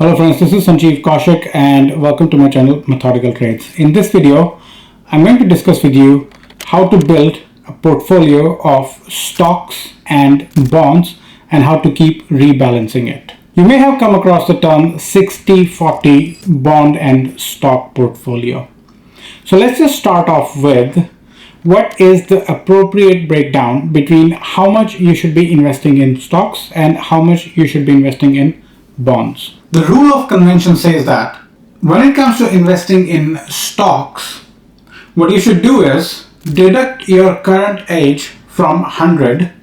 Hello friends, this is Sanjeev Kaushik and welcome to my channel Methodical Trades. In this video, I'm going to discuss with you how to build a portfolio of stocks and bonds and how to keep rebalancing it. You may have come across the term 60-40 bond and stock portfolio. So let's just start off with what is the appropriate breakdown between how much you should be investing in stocks and how much you should be investing in bonds. The rule of convention says that when it comes to investing in stocks, what you should do is deduct your current age from 100,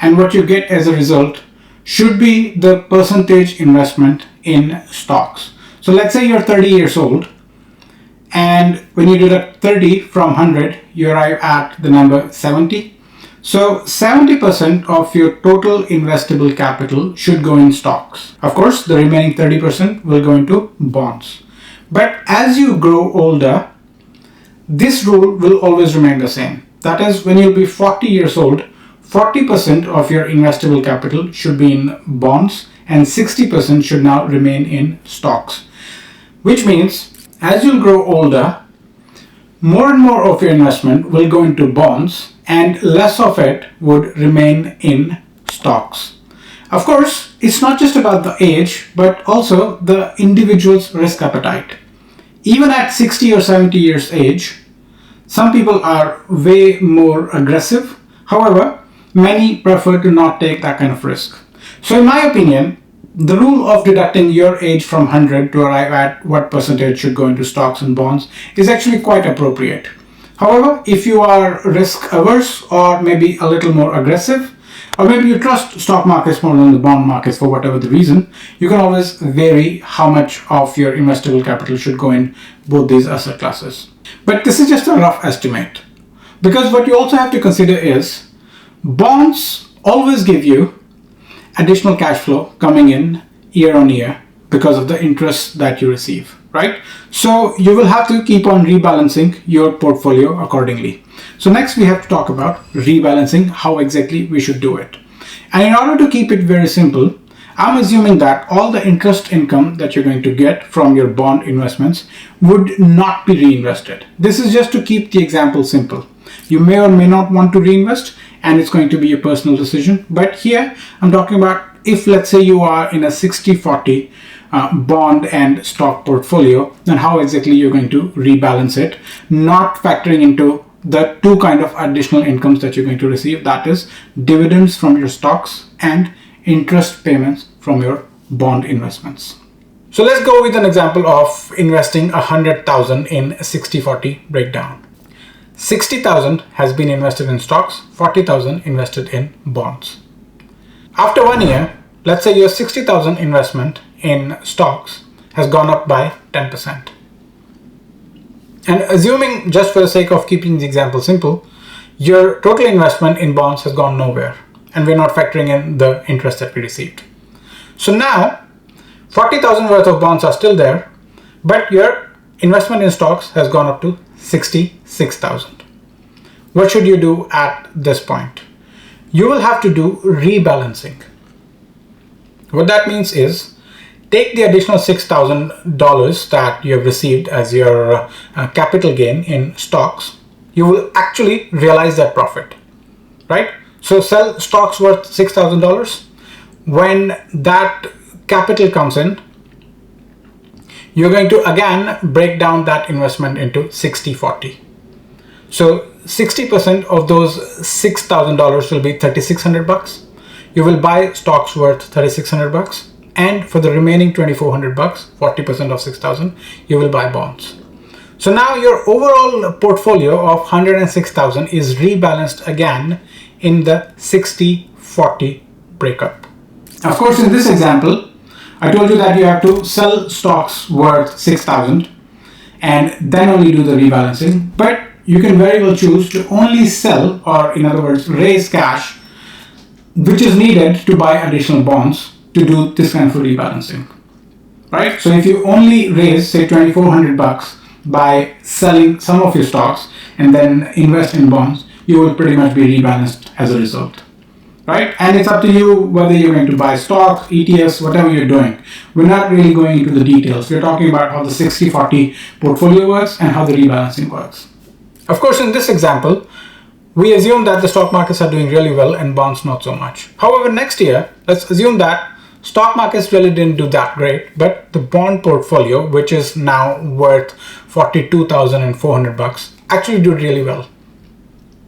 and what you get as a result should be the percentage investment in stocks. So let's say you're 30 years old, and when you deduct 30 from 100, you arrive at the number 70. So 70% of your total investable capital should go in stocks. Of course, the remaining 30% will go into bonds. But as you grow older, this rule will always remain the same. That is, when you'll be 40 years old, 40% of your investable capital should be in bonds and 60% should now remain in stocks. Which means, as you'll grow older, more and more of your investment will go into bonds and less of it would remain in stocks. Of course, it's not just about the age, but also the individual's risk appetite. Even at 60 or 70 years age, some people are way more aggressive. However, many prefer to not take that kind of risk. So in my opinion, the rule of deducting your age from 100 to arrive at what percentage should go into stocks and bonds is actually quite appropriate. However, if you are risk averse or maybe a little more aggressive, or maybe you trust stock markets more than the bond markets for whatever the reason, you can always vary how much of your investable capital should go in both these asset classes. But this is just a rough estimate, because what you also have to consider is bonds always give you additional cash flow coming in year on year because of the interest that you receive, right? So you will have to keep on rebalancing your portfolio accordingly. So next we have to talk about rebalancing, how exactly we should do it. And in order to keep it very simple, I'm assuming that all the interest income that you're going to get from your bond investments would not be reinvested. This is just to keep the example simple. You may or may not want to reinvest, and it's going to be a personal decision. But here I'm talking about if, let's say, you are in a 60-40 bond and stock portfolio, then how exactly you're going to rebalance it, not factoring into the two kind of additional incomes that you're going to receive, that is dividends from your stocks and interest payments from your bond investments. So let's go with an example of investing 100,000 in a 60-40 breakdown. 60,000 has been invested in stocks, 40,000 invested in bonds. After 1 year, let's say your 60,000 investment in stocks has gone up by 10%. And assuming, just for the sake of keeping the example simple, your total investment in bonds has gone nowhere, and we're not factoring in the interest that we received. So now 40,000 worth of bonds are still there, but your investment in stocks has gone up to 66,000. What should you do at this point? You will have to do rebalancing. What that means is, take the additional $6,000 that you have received as your capital gain in stocks. You will actually realize that profit, right? So sell stocks worth $6,000. When that capital comes in, you're going to again break down that investment into 60-40. So 60% of those $6,000 will be $3,600. You will buy stocks worth $3,600, and for the remaining $2,400, 40% of 6,000, you will buy bonds. So now your overall portfolio of 106,000 is rebalanced again in the 60-40 breakup. Of course, in this example, I told you that you have to sell stocks worth 6,000 and then only do the rebalancing. But you can very well choose to only sell, or in other words, raise cash, which is needed to buy additional bonds to do this kind of rebalancing, right? So if you only raise, say, $2,400 by selling some of your stocks and then invest in bonds, you will pretty much be rebalanced as a result. right? And it's up to you whether you're going to buy stocks, ETFs, whatever you're doing. We're not really going into the details. We're talking about how the 60-40 portfolio works and how the rebalancing works. Of course, in this example, we assume that the stock markets are doing really well and bonds not so much. However, next year, let's assume that stock markets really didn't do that great, but the bond portfolio, which is now worth 42,400 bucks, actually did really well,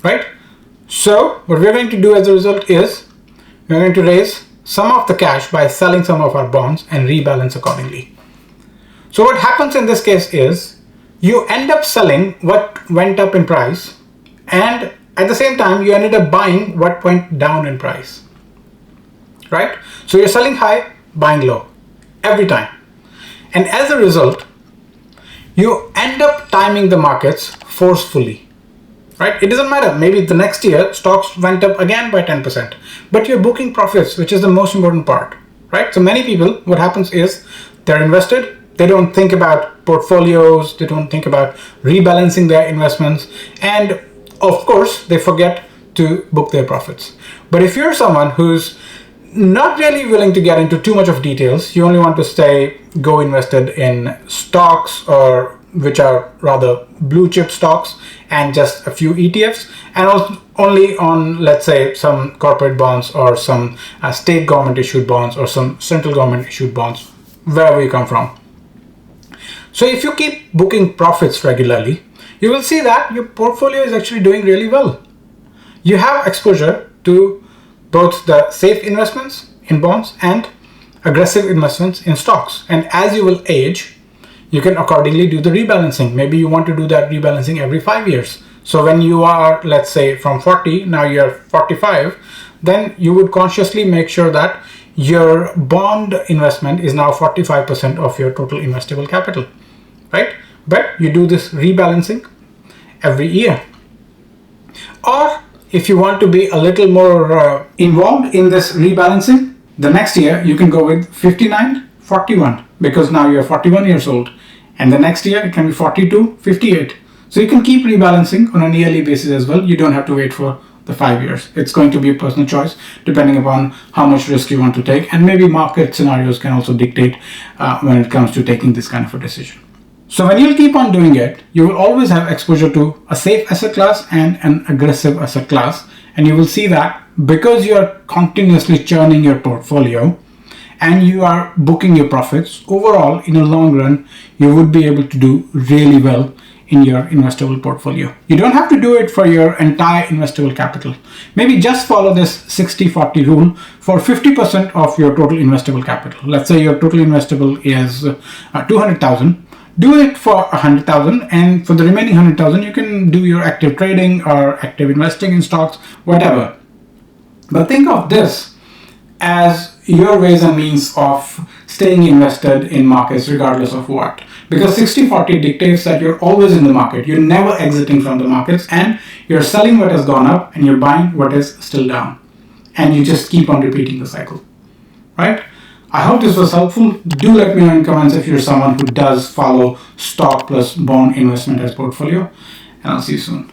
right? So what we're going to do as a result is we're going to raise some of the cash by selling some of our bonds and rebalance accordingly. So what happens in this case is you end up selling what went up in price, and at the same time you ended up buying what went down in price, right? So you're selling high, buying low every time. And as a result, you end up timing the markets forcefully, right? It doesn't matter. Maybe the next year stocks went up again by 10%, but you're booking profits, which is the most important part, right? So many people, what happens is they're invested. They don't think about portfolios. They don't think about rebalancing their investments. And of course, they forget to book their profits. But if you're someone who's not really willing to get into too much of details, you only want to go invested in stocks, or which are rather blue chip stocks, and just a few ETFs, and also only on, let's say, some corporate bonds or some state government issued bonds or some central government issued bonds, wherever you come from. So if you keep booking profits regularly, you will see that your portfolio is actually doing really well. You have exposure to both the safe investments in bonds and aggressive investments in stocks. And as you will age, you can accordingly do the rebalancing. Maybe you want to do that rebalancing every 5 years. So when you are, let's say, from 40, now you're 45, then you would consciously make sure that your bond investment is now 45% of your total investable capital, right? But you do this rebalancing every year. Or if you want to be a little more involved in this rebalancing, the next year you can go with 59-41, because now you're 41 years old, and the next year it can be 42-58. So you can keep rebalancing on a yearly basis as well. You don't have to wait for the 5 years. It's going to be a personal choice depending upon how much risk you want to take, and maybe market scenarios can also dictate when it comes to taking this kind of a decision. So when you'll keep on doing it, you will always have exposure to a safe asset class and an aggressive asset class. And you will see that because you are continuously churning your portfolio and you are booking your profits, overall, in the long run, you would be able to do really well in your investable portfolio. You don't have to do it for your entire investable capital. Maybe just follow this 60-40 rule for 50% of your total investable capital. Let's say your total investable is 200,000. Do it for 100,000, and for the remaining 100,000, you can do your active trading or active investing in stocks, whatever. But think of this as your ways and means of staying invested in markets regardless of what. Because 60-40 dictates that you're always in the market. You're never exiting from the markets, and you're selling what has gone up and you're buying what is still down. And you just keep on repeating the cycle, right? I hope this was helpful. Do let me know in comments if you're someone who does follow stock plus bond investment as portfolio, and I'll see you soon.